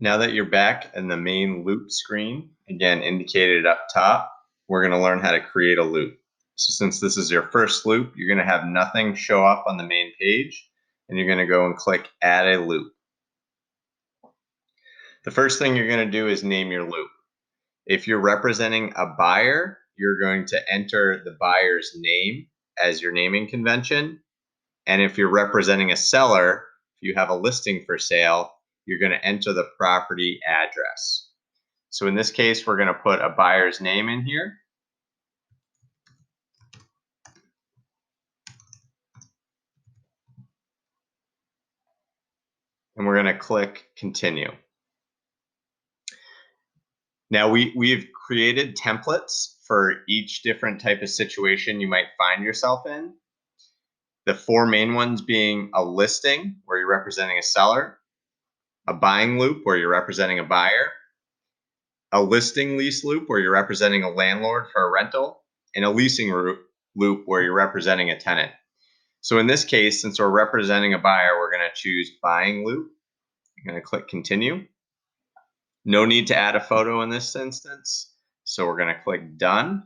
Now that you're back in the main loop screen, again indicated up top, we're going to learn how to create a loop. So since this is your first loop, you're going to have nothing show up on the main page, and you're going to go and click Add a Loop. The first thing you're going to do is name your loop. If you're representing a buyer, you're going to enter the buyer's name as your naming convention. And if you're representing a seller, if you have a listing for sale, you're going to enter the property address. So in this case, we're going to put a buyer's name in here. And we're going to click continue. Now we've created templates for each different type of situation you might find yourself in. The four main ones being a listing, where you're representing a seller, a buying loop, where you're representing a buyer, a listing lease loop, where you're representing a landlord for a rental, and a leasing loop, where you're representing a tenant. So in this case, since we're representing a buyer, we're going to choose buying loop. I'm going to click continue. No need to add a photo in this instance, so we're going to click done.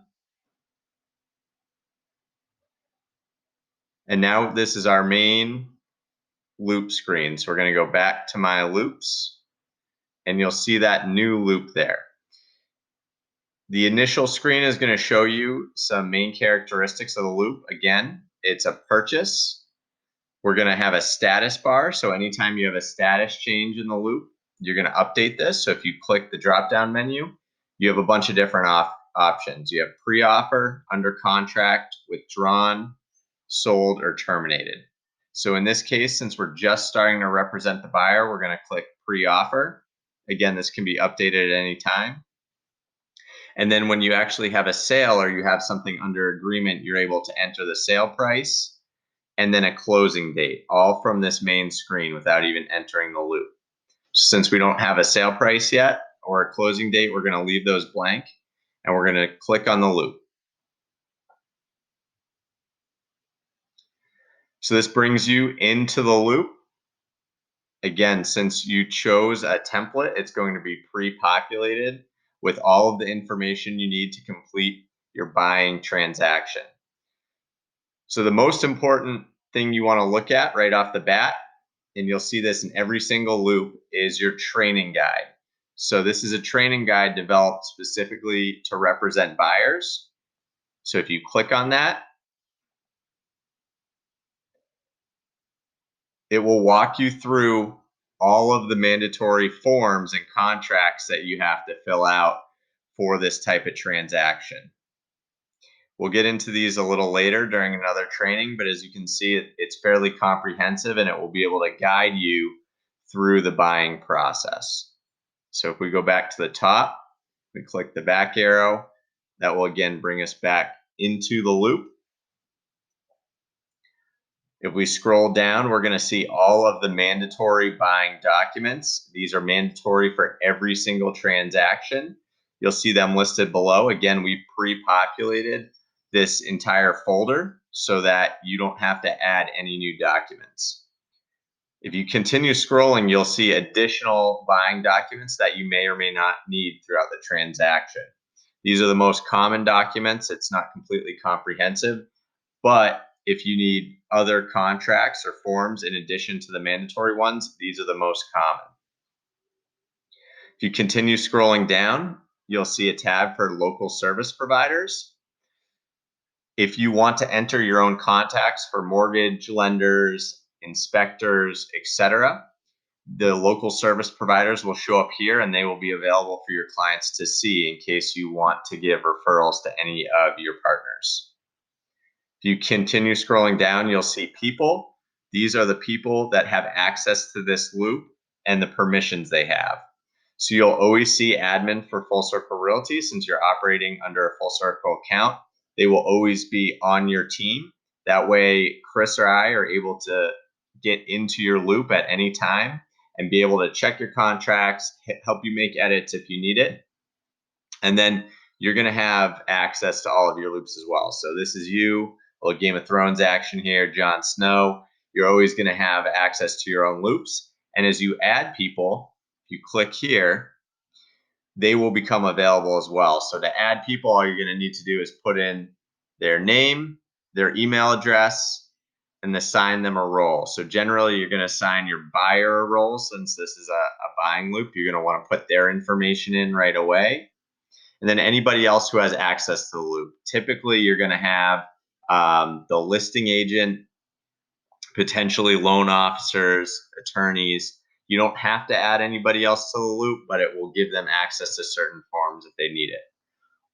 And now this is our main loop screen. So we're going to go back to my loops, and you'll see that new loop there. The initial screen is going to show you some main characteristics of the loop. Again, it's a purchase. We're going to have a status bar. So anytime you have a status change in the loop, you're going to update this. So if you click the drop-down menu, you have a bunch of different options. You have pre-offer, under contract, withdrawn, sold, or terminated. So in this case, since we're just starting to represent the buyer, we're going to click pre-offer. Again, this can be updated at any time. And then when you actually have a sale or you have something under agreement, you're able to enter the sale price and then a closing date, all from this main screen without even entering the loop. Since we don't have a sale price yet or a closing date, we're going to leave those blank, and we're going to click on the loop. So this brings you into the loop. Again, since you chose a template, it's going to be pre-populated with all of the information you need to complete your buying transaction. So the most important thing you want to look at right off the bat, and you'll see this in every single loop, is your training guide. So this is a training guide developed specifically to represent buyers. So if you click on that, it will walk you through all of the mandatory forms and contracts that you have to fill out for this type of transaction. We'll get into these a little later during another training, but as you can see, it's fairly comprehensive, and it will be able to guide you through the buying process. So if we go back to the top, we click the back arrow, that will again bring us back into the loop. If we scroll down, we're going to see all of the mandatory buying documents. These are mandatory for every single transaction. You'll see them listed below. Again, we've pre-populated this entire folder so that you don't have to add any new documents. If you continue scrolling, you'll see additional buying documents that you may or may not need throughout the transaction. These are the most common documents. It's not completely comprehensive, but if you need other contracts or forms in addition to the mandatory ones, these are the most common. If you continue scrolling down, you'll see a tab for local service providers. If you want to enter your own contacts for mortgage lenders, inspectors, etc., the local service providers will show up here, and they will be available for your clients to see in case you want to give referrals to any of your partners. If you continue scrolling down, you'll see people. These are the people that have access to this loop and the permissions they have. So you'll always see admin for Full Circle Realty. Since you're operating under a Full Circle account, they will always be on your team. That way, Chris or I are able to get into your loop at any time and be able to check your contracts, help you make edits if you need it. And then you're going to have access to all of your loops as well. So this is you, a little Game of Thrones action here, Jon Snow. You're always going to have access to your own loops. And as you add people, you click here, they will become available as well. So to add people, all you're going to need to do is put in their name, their email address, and assign them a role. So generally, you're going to assign your buyer a role. Since this is a buying loop, you're going to want to put their information in right away. And then anybody else who has access to the loop. Typically, you're going to have the listing agent, potentially loan officers, attorneys. You don't have to add anybody else to the loop, but it will give them access to certain forms if they need it.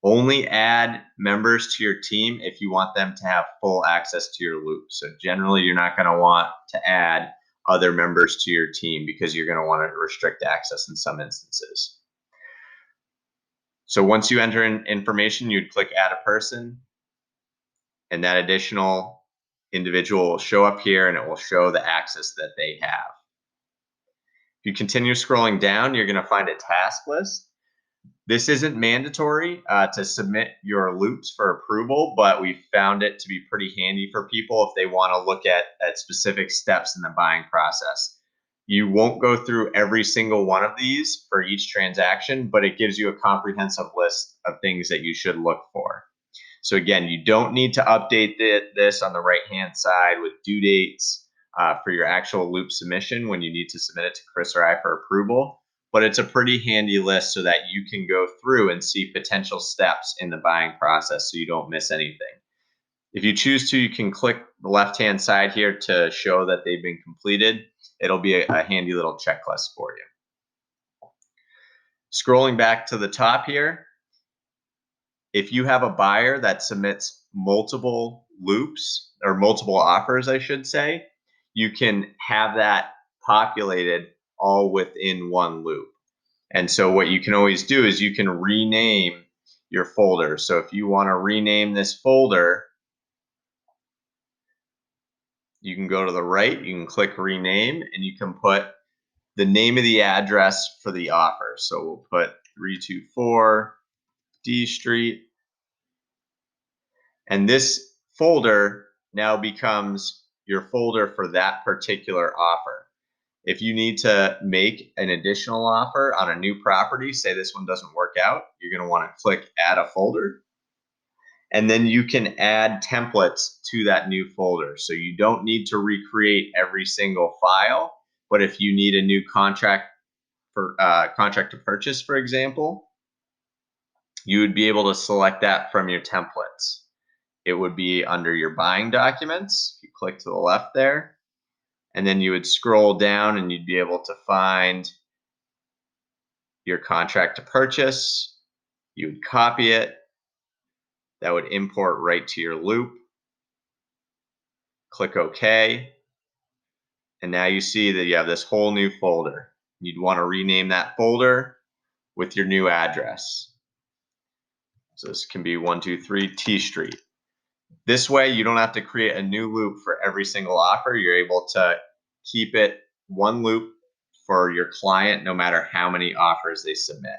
Only add members to your team if you want them to have full access to your loop. So generally, you're not going to want to add other members to your team because you're going to want to restrict access in some instances. So once you enter in information, you'd click add a person, and that additional individual will show up here and it will show the access that they have. If you continue scrolling down, you're going to find a task list. This isn't mandatory to submit your loops for approval, but we found it to be pretty handy for people if they want to look at specific steps in the buying process. You won't go through every single one of these for each transaction, but it gives you a comprehensive list of things that you should look for. So again, you don't need to update this on the right-hand side with due dates for your actual loop submission when you need to submit it to Chris or I for approval. But it's a pretty handy list so that you can go through and see potential steps in the buying process so you don't miss anything. If you choose to, you can click the left-hand side here to show that they've been completed. It'll be a handy little checklist for you. Scrolling back to the top here, if you have a buyer that submits multiple loops or multiple offers, I should say, you can have that populated all within one loop. And so what you can always do is you can rename your folder. So if you want to rename this folder, you can go to the right, you can click rename, and you can put the name of the address for the offer. So we'll put 324 D Street. And this folder now becomes your folder for that particular offer. If you need to make an additional offer on a new property, say this one doesn't work out, you're going to want to click add a folder. And then you can add templates to that new folder. So you don't need to recreate every single file, but if you need a new contract for contract to purchase, for example, you would be able to select that from your templates. It would be under your buying documents. If you click to the left there, and then you would scroll down and you'd be able to find your contract to purchase. You would copy it. That would import right to your loop. Click OK. And now you see that you have this whole new folder. You'd want to rename that folder with your new address. So this can be 123 T Street. This way, you don't have to create a new loop for every single offer. You're able to keep it one loop for your client no matter how many offers they submit.